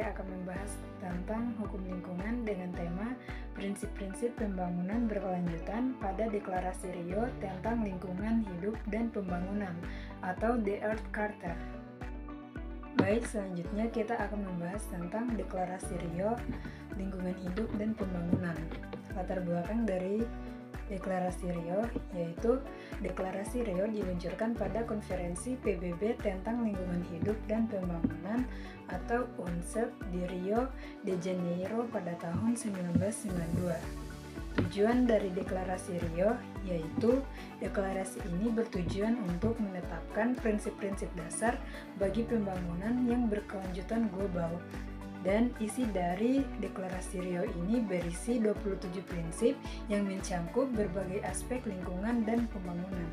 saya akan membahas tentang hukum lingkungan dengan tema prinsip-prinsip pembangunan berkelanjutan pada Deklarasi Rio tentang Lingkungan Hidup dan Pembangunan atau The Earth Charter. Baik, selanjutnya kita akan membahas tentang Deklarasi Rio, Lingkungan Hidup dan Pembangunan. Latar belakang dari Deklarasi Rio, yaitu Deklarasi Rio diluncurkan pada konferensi PBB tentang lingkungan hidup dan pembangunan atau UNCED di Rio de Janeiro pada tahun 1992. Tujuan dari Deklarasi Rio yaitu deklarasi ini bertujuan untuk menetapkan prinsip-prinsip dasar bagi pembangunan yang berkelanjutan global. Dan isi dari Deklarasi Rio ini berisi 27 prinsip yang mencangkup berbagai aspek lingkungan dan pembangunan.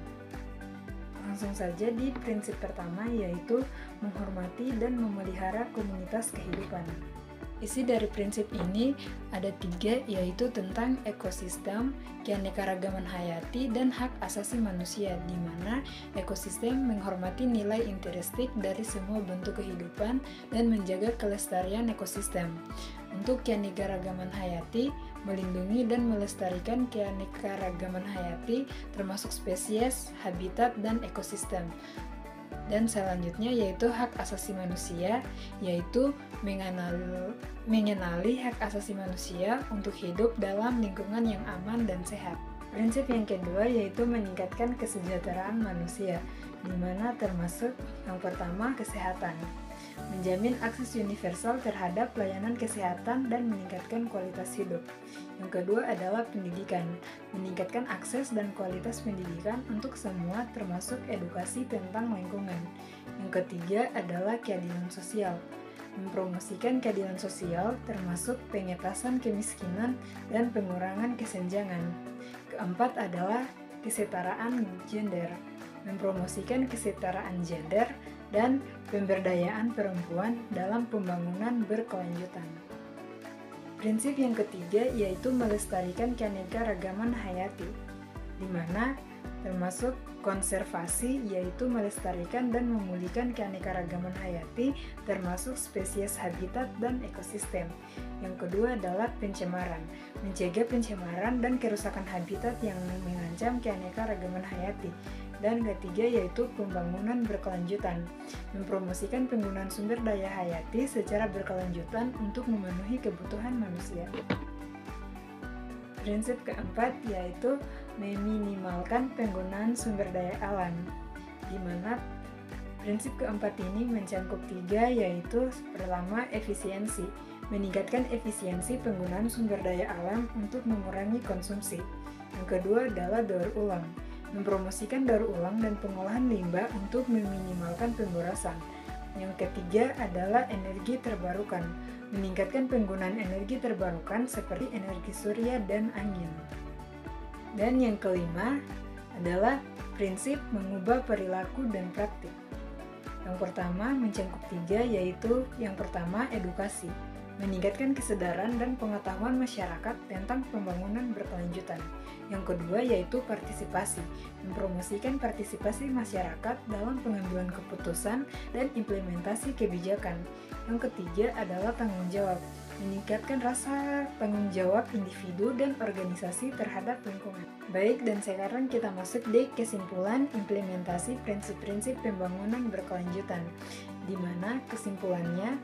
Langsung saja di prinsip pertama, yaitu menghormati dan memelihara komunitas kehidupan. Isi dari prinsip ini ada 3, yaitu tentang ekosistem, keanekaragaman hayati, dan hak asasi manusia, di mana ekosistem menghormati nilai intrinsik dari semua bentuk kehidupan dan menjaga kelestarian ekosistem. Untuk keanekaragaman hayati, melindungi dan melestarikan keanekaragaman hayati termasuk spesies, habitat, dan ekosistem. Dan selanjutnya yaitu hak asasi manusia, yaitu mengenali hak asasi manusia untuk hidup dalam lingkungan yang aman dan sehat. Prinsip yang kedua yaitu meningkatkan kesejahteraan manusia, di mana termasuk yang pertama kesehatan. Menjamin akses universal terhadap pelayanan kesehatan dan meningkatkan kualitas hidup. Yang kedua adalah pendidikan, meningkatkan akses dan kualitas pendidikan untuk semua termasuk edukasi tentang lingkungan. Yang ketiga adalah keadilan sosial, mempromosikan keadilan sosial termasuk pengentasan kemiskinan dan pengurangan kesenjangan. Keempat adalah kesetaraan gender, mempromosikan kesetaraan gender dan pemberdayaan perempuan dalam pembangunan berkelanjutan. Prinsip yang ketiga yaitu melestarikan keanekaragaman hayati, di mana termasuk konservasi, yaitu melestarikan dan memulihkan keanekaragaman hayati termasuk spesies, habitat, dan ekosistem. Yang kedua adalah pencemaran, mencegah pencemaran dan kerusakan habitat yang mengancam keanekaragaman hayati. Dan ketiga yaitu pembangunan berkelanjutan, mempromosikan penggunaan sumber daya hayati secara berkelanjutan untuk memenuhi kebutuhan manusia. Prinsip keempat yaitu meminimalkan penggunaan sumber daya alam, di mana prinsip keempat ini mencangkup 3, yaitu pertama efisiensi, meningkatkan efisiensi penggunaan sumber daya alam untuk mengurangi konsumsi. Yang kedua adalah daur ulang, mempromosikan daur ulang dan pengolahan limbah untuk meminimalkan pemborosan. Yang ketiga adalah energi terbarukan, meningkatkan penggunaan energi terbarukan seperti energi surya dan angin. Dan yang kelima adalah prinsip mengubah perilaku dan praktik. Yang pertama mencangkup 3, yaitu yang pertama edukasi, meningkatkan kesadaran dan pengetahuan masyarakat tentang pembangunan berkelanjutan. Yang kedua yaitu partisipasi, mempromosikan partisipasi masyarakat dalam pengambilan keputusan dan implementasi kebijakan. Yang ketiga adalah tanggung jawab, meningkatkan rasa tanggung jawab individu dan organisasi terhadap lingkungan. Baik, dan sekarang kita masuk di kesimpulan implementasi prinsip-prinsip pembangunan berkelanjutan, di mana kesimpulannya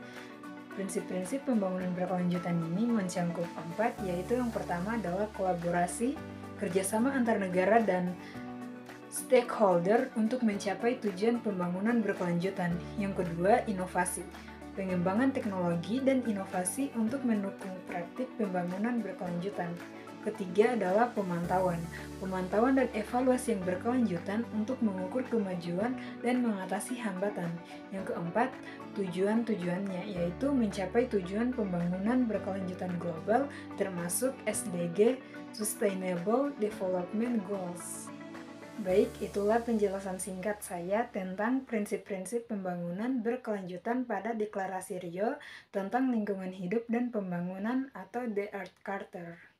prinsip-prinsip pembangunan berkelanjutan ini mencangkup 4, yaitu yang pertama adalah kolaborasi, kerjasama antar negara dan stakeholder untuk mencapai tujuan pembangunan berkelanjutan. Yang kedua, inovasi, pengembangan teknologi dan inovasi untuk mendukung praktik pembangunan berkelanjutan. Ketiga adalah pemantauan dan evaluasi yang berkelanjutan untuk mengukur kemajuan dan mengatasi hambatan. Yang keempat, tujuan-tujuannya, yaitu mencapai tujuan pembangunan berkelanjutan global termasuk SDG, Sustainable Development Goals. Baik, itulah penjelasan singkat saya tentang prinsip-prinsip pembangunan berkelanjutan pada Deklarasi Rio tentang lingkungan hidup dan pembangunan atau The Earth Charter.